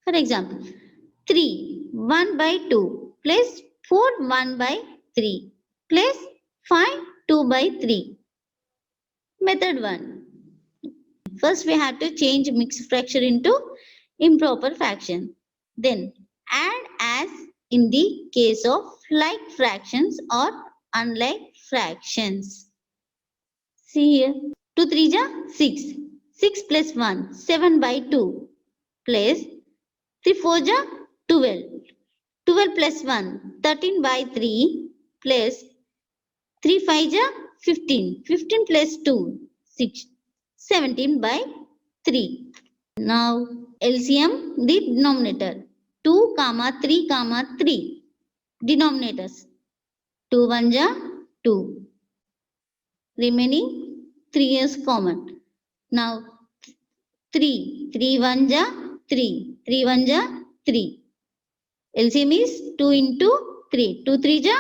For example, 3 1 by 2 plus 4 1 by 3 plus 5 2 by 3. Method 1. First we have to change mixed fraction into improper fraction. Then add as in the case of like fractions or unlike fractions. See here. 2 3 ja 6. 6 plus 1 7 by 2 plus 3 4 ja 12. 12 plus 1 13 by 3 plus 3 5 ja 15. 15 plus 2 6. 17 by 3. Now LCM the denominator 2 comma 3 comma 3 denominators 2 1 ja 2 remaining 3 is common. Now 3 1 ja 3 1 ja 3 LCM is 2 into 3 2 3 ja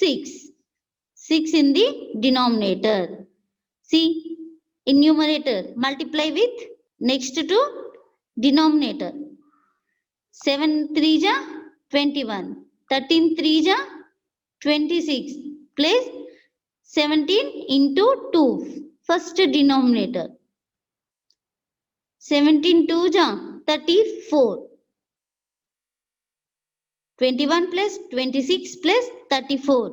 6 in the denominator. See in numerator multiply with next to denominator 7 3 ja 21 13 3 ja 26 plus 17 into 2 first denominator 17 2 ja 34 21 plus 26 plus 34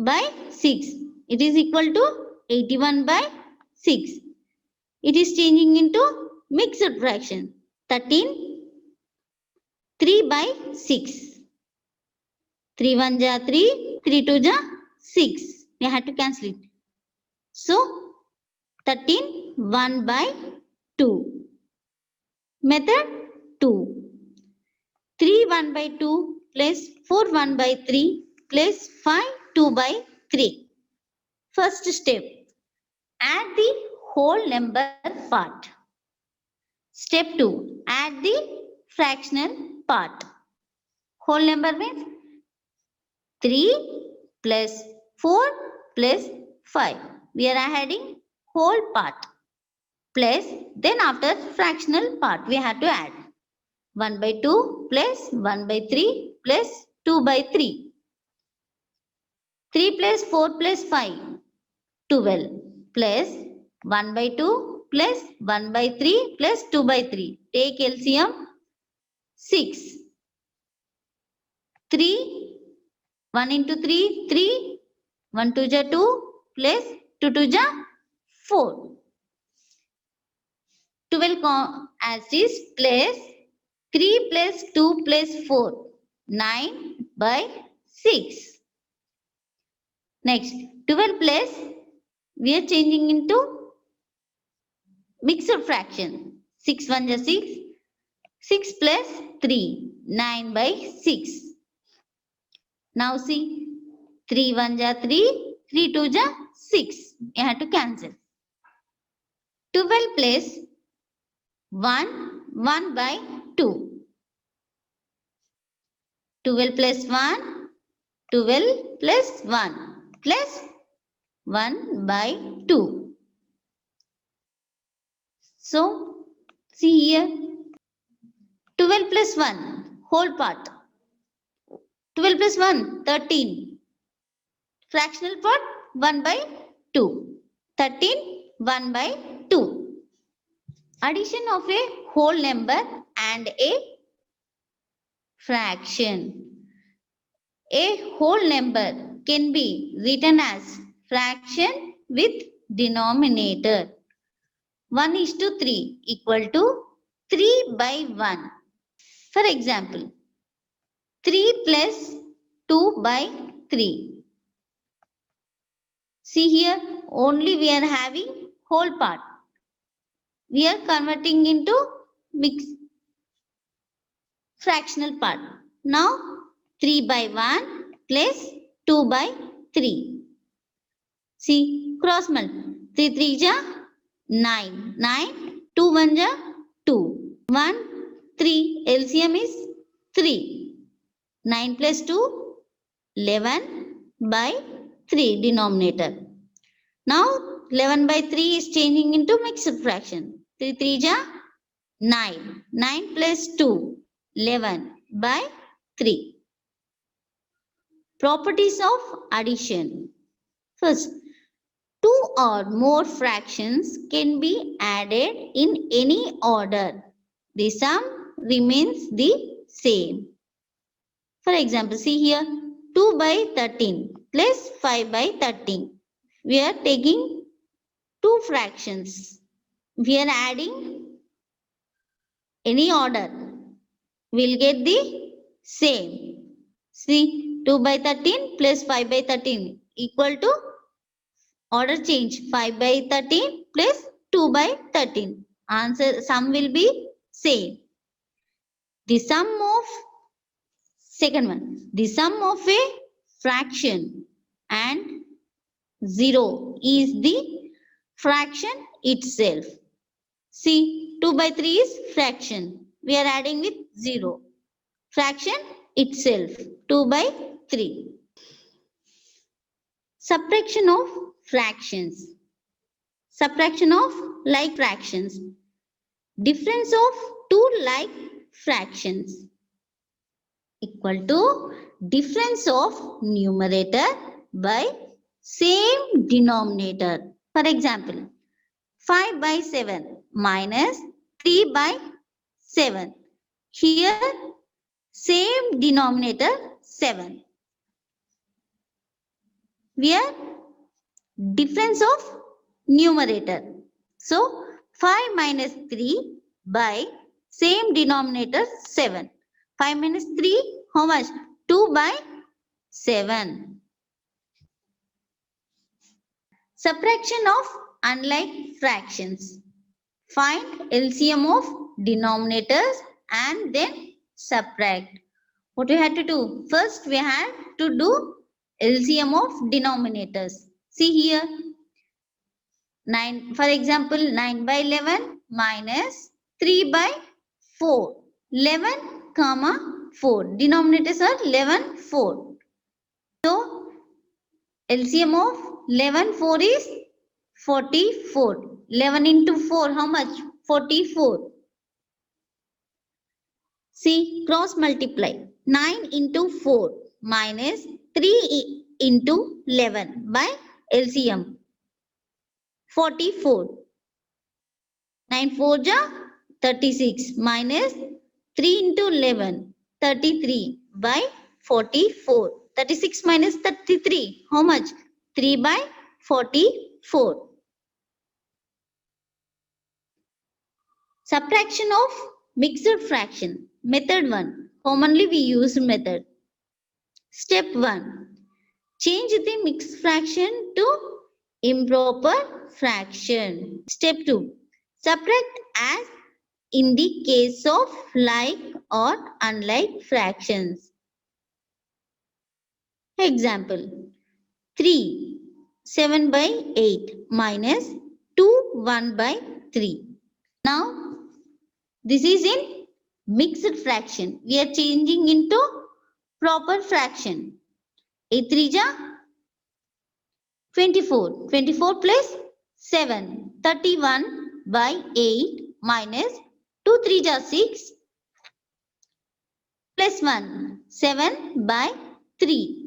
by 6 it is equal to 81 by 6. It is changing into mixed fraction 13 3 by 6. 3 1 ja 3 3 2 ja 6. We have to cancel it. So 13 1 by 2. Method 2. 3 1 by 2 plus 4 1 by 3 plus 5 2 by 3. First step. Add the whole number part. Step 2. Add the fractional part. Whole number means 3 plus 4 plus 5. We are adding whole part. Plus then after fractional part we have to add 1 by 2 plus 1 by 3 plus 2 by 3. 3 plus 4 plus 5 12 plus 1 by 2 plus 1 by 3 plus 2 by 3. Take LCM 6. 3 1 into 3 3 1 2 ja 2 plus 2 2 ja 4. 12 as is plus 3 plus 2 plus 4 9 by 6. Next 12 plus we are changing into mixed fraction 6 1 ja 6 6 plus 3 9 by 6. Now see 3 1 ja 3 3 2 ja 6. You have to cancel. 12 plus 1 1 by 2. 12 plus 1 12 plus 1 plus 1 by 2. So see here 12 plus 1 whole part 12 plus 1 13 fractional part 1 by 2 13 1 by 2. Addition of a whole number and a fraction. A whole number can be written as fraction with denominator 1:3 equal to 3 by 1. For example, 3 plus 2 by 3. See here, only we are having whole part. We are converting into mixed fractional part. Now 3 by 1 plus 2 by 3. See cross multiply. 3 3 ja 9. 9 2 1 ja 2. 1 3 LCM is 3. 9 plus 2 11 by 3 denominator. Now 11 by 3 is changing into mixed fraction. 3 3 ja 9. 9 plus 2, 11 by 3. Properties of addition. First, two or more fractions can be added in any order. The sum remains the same. For example, see here 2 by 13 plus 5 by 13. We are taking two fractions. We are adding any order. We'll get the same. See 2 by 13 plus 5 by 13 equal to order change 5 by 13 plus 2 by 13. Answer sum will be same. The sum of second one. The sum of a fraction and 0 is the fraction itself. See 2 by 3 is fraction. We are adding with 0. Fraction itself 2 by 3. Subtraction of fractions. Subtraction of like fractions. Difference of two like fractions equal to difference of numerator by same denominator. For example, 5 by 7 minus 3 by 7. Here same denominator 7. We are difference of numerator. So 5 minus 3 by same denominator 7. 5 minus 3 how much? 2 by 7. Subtraction of unlike fractions. Find LCM of denominators and then subtract. What we had to do? First we had to do LCM of denominators. See here 9, for example 9 by 11 minus 3 by 4. 11 comma 4. Denominators are 11, 4. So LCM of 11, 4 is 44. 11 into 4 how much? 44. See cross multiply. 9 into 4 minus 3 into 11 by LCM. 44. 9 4 ja 36 minus 3 into 11 33 by 44. 36 minus 33 how much? 3 by 44. Subtraction of mixed fraction. Method 1. Commonly we use method. Step 1. Change the mixed fraction to improper fraction. Step 2. Subtract as in the case of like or unlike fractions. Example 3 7 by 8 minus 2 1 by 3. Now this is in mixed fraction. We are changing into proper fraction. 8 3 ja 24. 24 plus 7. 31 by 8 minus 2 3 ja 6 plus 1. 7 by 3.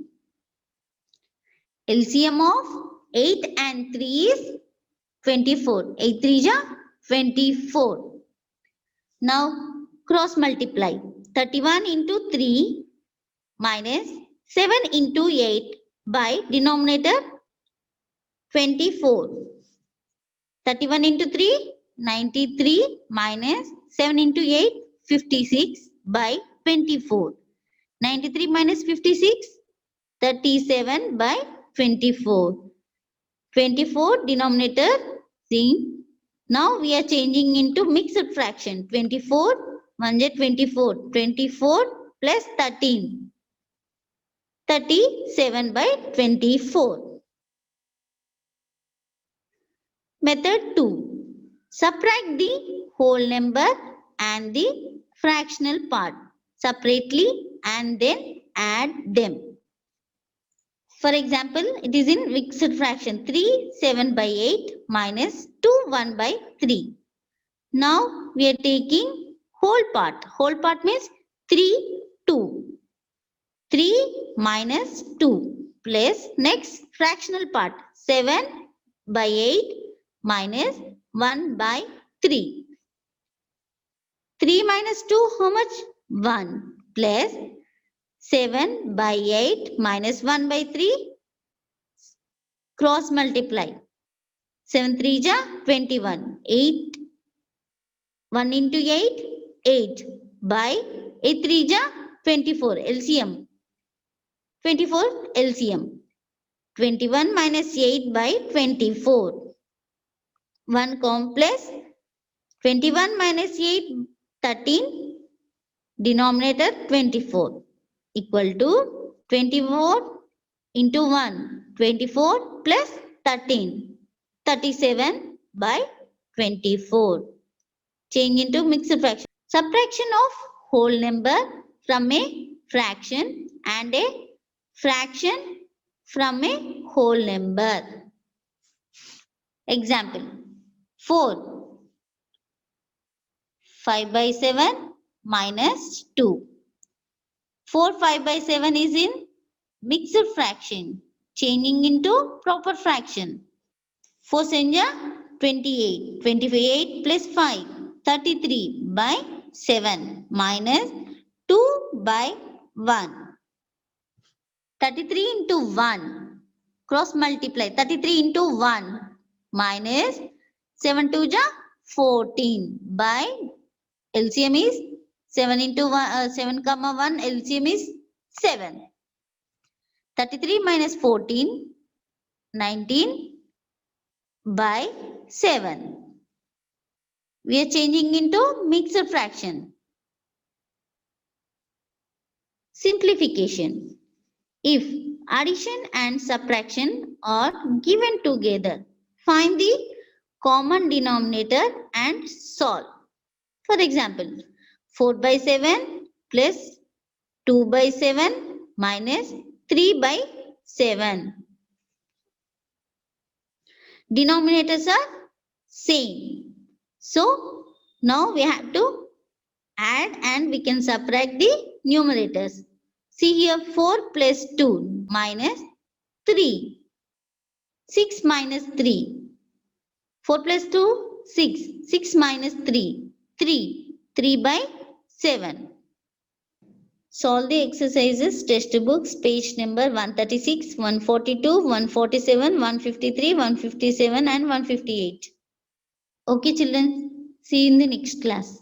LCM of 8 and 3 is 24. 8 3 ja 24. Now cross multiply. 31 into 3 minus 7 into 8 by denominator 24. 31 into 3 93 minus 7 into 8 56 by 24. 93 minus 56 37 by 24. 24 denominator see. Now we are changing into mixed fraction. 24 1 is 24. 24 plus 13. 37 by 24. Method 2. Subtract the whole number and the fractional part separately and then add them. For example, it is in mixed fraction 3 7 by 8 minus 2 1 by 3. Now we are taking whole part. Whole part means 3, 2. 3 minus 2 plus next fractional part 7 by 8 minus 1 by 3. 3 minus 2 how much? 1 plus 7 by 8 minus 1 by 3 cross multiply. 7 3 ja 21. 8 1 into 8 8 by 8 3 ja 24 LCM. 24 LCM. 21 minus 8 by 24. 1 complex. 21 minus 8 13. Denominator 24 equal to 24 into 1. 24 plus 13. 37 by 24. Change into mixed fraction. Subtraction of whole number from a fraction and a fraction from a whole number. Example 4. 5 by 7 minus 2. 4 5 by 7 is in mixed fraction. Changing into proper fraction. 4 senja 28. 28 plus 5. 33 by 7 minus 2 by 1. 33 into 1. Cross multiply. 33 into 1 minus 7 2 ja 14 by LCM is 7 into 1, 7 comma 1 LCM is 7. 33 minus 14 19 by 7. We are changing into mixed fraction. Simplification. If addition and subtraction are given together, find the common denominator and solve. For example, 4 by 7 plus 2 by 7 minus 3 by 7. Denominators are same. So, now we have to add and we can subtract the numerators. See here 4 plus 2 minus 3. 6 minus 3. 4 plus 2, 6. 6 minus 3. 3. 3 by 7. Solve the exercises textbooks page number 136, 142, 147, 153, 157 and 158. Okay children, see you in the next class.